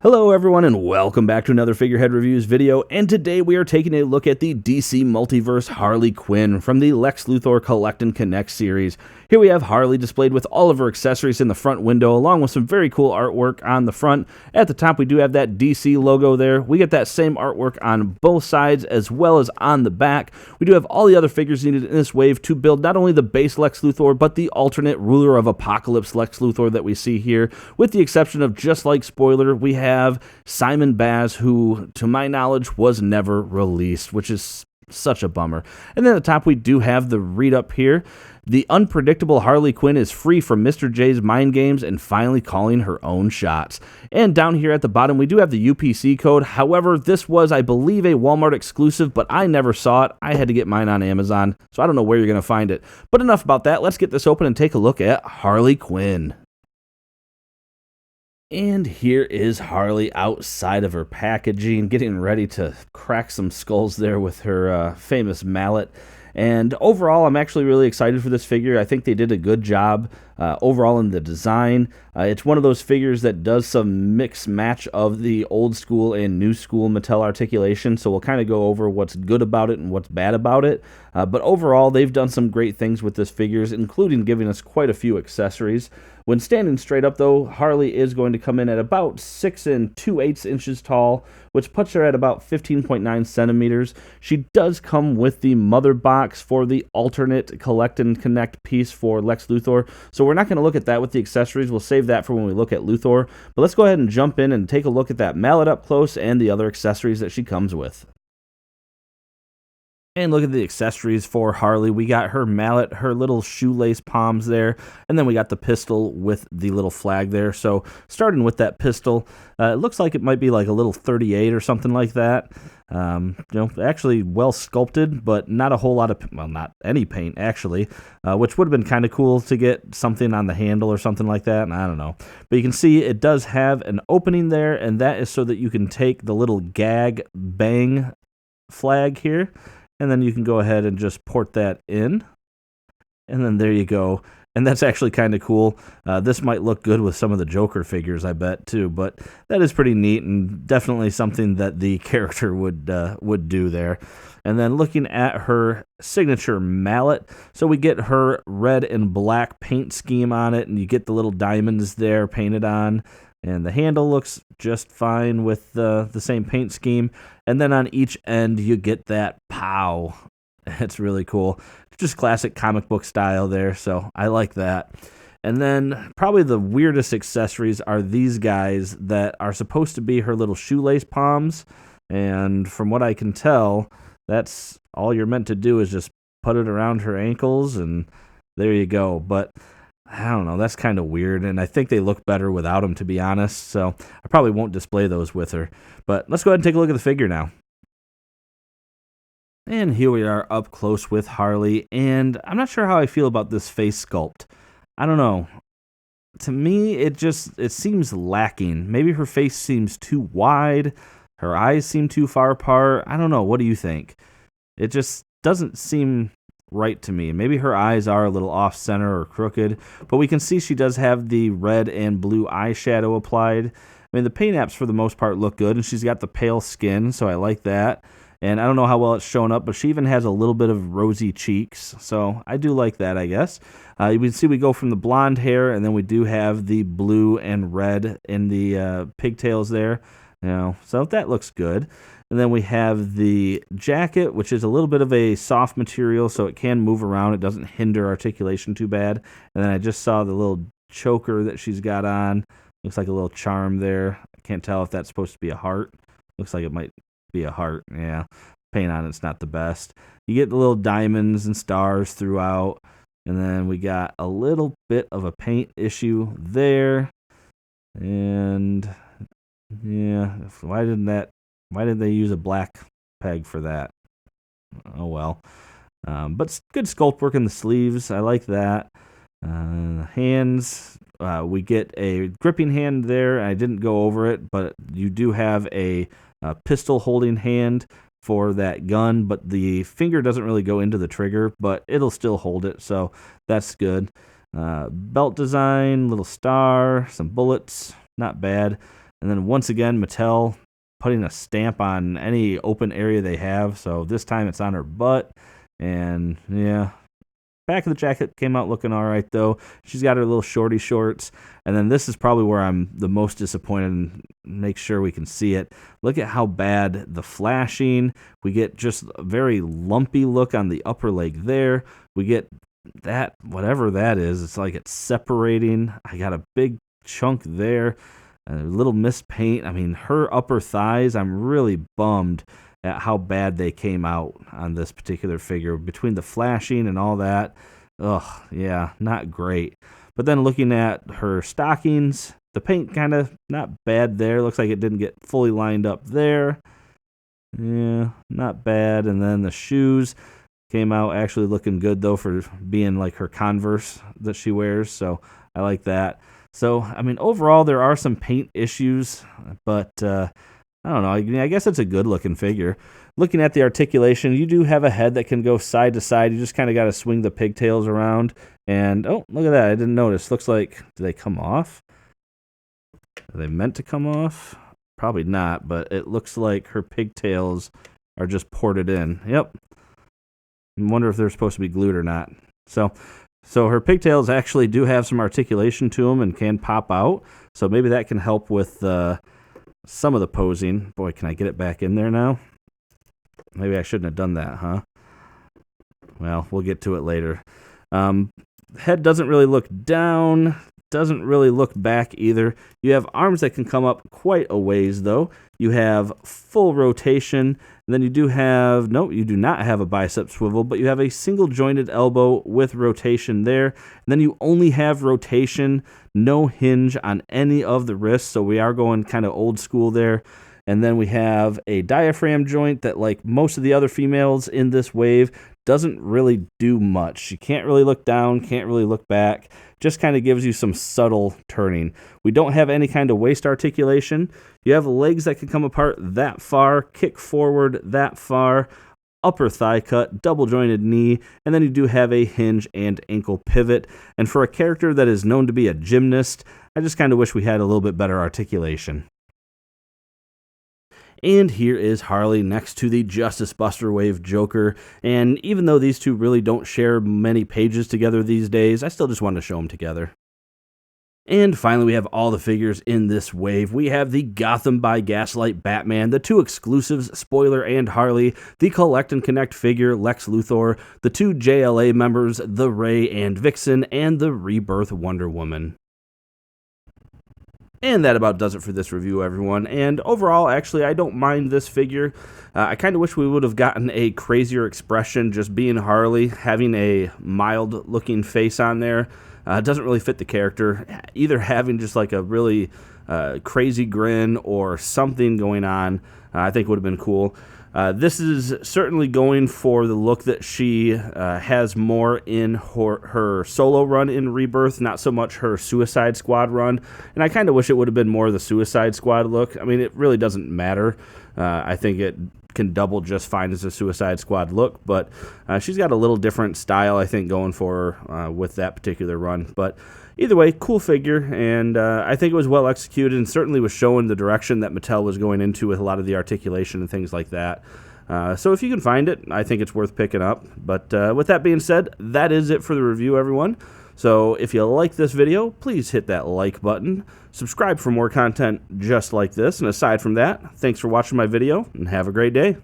Hello everyone and welcome back to another Figurehead Reviews video, and today we are taking a look at the DC Multiverse Harley Quinn from the Lex Luthor Collect and Connect series. Here we have Harley displayed with all of her accessories in the front window, along with some very cool artwork on the front. At the top we do have that DC logo there. We get that same artwork on both sides as well as on the back. We do have all the other figures needed in this wave to build not only the base Lex Luthor, but the alternate Ruler of Apocalypse Lex Luthor that we see here, with the exception of, just like spoiler, we have Simon Baz, who, to my knowledge, was never released, which is such a bummer. And then at the top, we do have the read-up here. The unpredictable Harley Quinn is free from Mr. J's mind games and finally calling her own shots. And down here at the bottom, we do have the UPC code. However, this was, I believe, a Walmart exclusive, but I never saw it. I had to get mine on Amazon, so I don't know where you're going to find it. But enough about that. Let's get this open and take a look at Harley Quinn. And here is Harley outside of her packaging, getting ready to crack some skulls there with her famous mallet. And overall, I'm actually really excited for this figure. I think they did a good job overall in the design. It's one of those figures that does some mix match of the old school and new school Mattel articulation, so we'll kind of go over what's good about it and what's bad about it. But overall, they've done some great things with this figures, including giving us quite a few accessories. When standing straight up, though, Harley is going to come in at about 6 2/8 inches tall, which puts her at about 15.9 centimeters. She does come with the mother box for the alternate Collect and Connect piece for Lex Luthor, so we're not going to look at that with the accessories. We'll save that for when we look at Luthor. But let's go ahead and jump in and take a look at that mallet up close and the other accessories that she comes with. And look at the accessories for Harley. We got her mallet, her little shoelace palms there, and then we got the pistol with the little flag there. So starting with that pistol, it looks like it might be like a little 38 or something like that. Actually well sculpted, but not a whole lot of, well, not any paint actually, which would have been kind of cool to get something on the handle or something like that. I don't know. But you can see it does have an opening there, and that is so that you can take the little gag bang flag here, and then you can go ahead and just port that in, and then there you go. And that's actually kind of cool. This might look good with some of the Joker figures, I bet, too. But that is pretty neat and definitely something that the character would do there. And then looking at her signature mallet, so we get her red and black paint scheme on it, and you get the little diamonds there painted on. And the handle looks just fine with the same paint scheme. And then on each end, you get that pow. It's really cool. Just classic comic book style there, so I like that. And then probably the weirdest accessories are these guys that are supposed to be her little shoelace palms. And from what I can tell, that's all you're meant to do is just put it around her ankles, and there you go. But I don't know, that's kind of weird, and I think they look better without them, to be honest, so I probably won't display those with her. But let's go ahead and take a look at the figure now. And here we are up close with Harley, and I'm not sure how I feel about this face sculpt. I don't know. To me, it seems lacking. Maybe her face seems too wide, her eyes seem too far apart. I don't know, what do you think? It just doesn't seem right to me. Maybe her eyes are a little off-center or crooked, but we can see she does have the red and blue eyeshadow applied. I mean, the paint apps for the most part look good, and she's got the pale skin, so I like that. And I don't know how well it's shown up, but she even has a little bit of rosy cheeks, so I do like that, I guess. You can see we go from the blonde hair, and then we do have the blue and red in the pigtails there. So that looks good. And then we have the jacket, which is a little bit of a soft material, so it can move around. It doesn't hinder articulation too bad. And then I just saw the little choker that she's got on. Looks like a little charm there. I can't tell if that's supposed to be a heart. Looks like it might be a heart. Yeah, paint on it's not the best. You get the little diamonds and stars throughout. And then we got a little bit of a paint issue there. And yeah, why did they use a black peg for that? Oh well. But good sculpt work in the sleeves. I like that. Hands. We get a gripping hand there. I didn't go over it, but you do have a pistol holding hand for that gun, but the finger doesn't really go into the trigger, but it'll still hold it, so that's good. Belt design, little star, some bullets, not bad. And then once again, Mattel putting a stamp on any open area they have. So this time it's on her butt. And yeah, back of the jacket came out looking all right, though. She's got her little shorty shorts. And then this is probably where I'm the most disappointed, and make sure we can see it. Look at how bad the flashing. We get just a very lumpy look on the upper leg there. We get that, whatever that is, it's like it's separating. I got a big chunk there. A little missed paint. I mean, her upper thighs, I'm really bummed at how bad they came out on this particular figure. Between the flashing and all that, ugh, yeah, not great. But then looking at her stockings, the paint kind of not bad there. Looks like it didn't get fully lined up there. Yeah, not bad. And then the shoes came out actually looking good, though, for being like her Converse that she wears. So I like that. So, I mean, overall, there are some paint issues, but I don't know. I guess it's a good-looking figure. Looking at the articulation, you do have a head that can go side to side. You just kind of got to swing the pigtails around. And, oh, look at that. I didn't notice. Looks like, do they come off? Are they meant to come off? Probably not, but it looks like her pigtails are just ported in. Yep. I wonder if they're supposed to be glued or not. So her pigtails actually do have some articulation to them and can pop out. So maybe that can help with some of the posing. Boy, can I get it back in there now? Maybe I shouldn't have done that, huh? Well, we'll get to it later. Head doesn't really look down. Doesn't really look back either. You have arms that can come up quite a ways, though. You have full rotation. And then you do have, no, you do not have a bicep swivel, but you have a single jointed elbow with rotation there. And then you only have rotation, no hinge on any of the wrists. So we are going kind of old school there. And then we have a diaphragm joint that, like most of the other females in this wave, doesn't really do much. You can't really look down, can't really look back. Just kind of gives you some subtle turning. We don't have any kind of waist articulation. You have legs that can come apart that far, kick forward that far, upper thigh cut, double jointed knee, and then you do have a hinge and ankle pivot. And for a character that is known to be a gymnast, I just kind of wish we had a little bit better articulation. And here is Harley next to the Justice Buster Wave Joker. And even though these two really don't share many pages together these days, I still just wanted to show them together. And finally, we have all the figures in this wave. We have the Gotham by Gaslight Batman, the two exclusives, Spoiler and Harley, the Collect and Connect figure, Lex Luthor, the two JLA members, the Ray and Vixen, and the Rebirth Wonder Woman. And that about does it for this review, everyone. And overall, actually, I don't mind this figure. I kind of wish we would have gotten a crazier expression, just being Harley, having a mild-looking face on there. It doesn't really fit the character. Either having just like a really crazy grin or something going on, I think would have been cool. This is certainly going for the look that she has more in her solo run in Rebirth, not so much her Suicide Squad run. And I kind of wish it would have been more the Suicide Squad look. I mean, it really doesn't matter. I think it can double just fine as a Suicide Squad look, but she's got a little different style, I think, going for her with that particular run. But either way, cool figure, and I think it was well executed and certainly was showing the direction that Mattel was going into with a lot of the articulation and things like that. So if you can find it, I think it's worth picking up. But with that being said, that is it for the review, everyone. So if you like this video, please hit that like button. Subscribe for more content just like this. And aside from that, thanks for watching my video, and have a great day.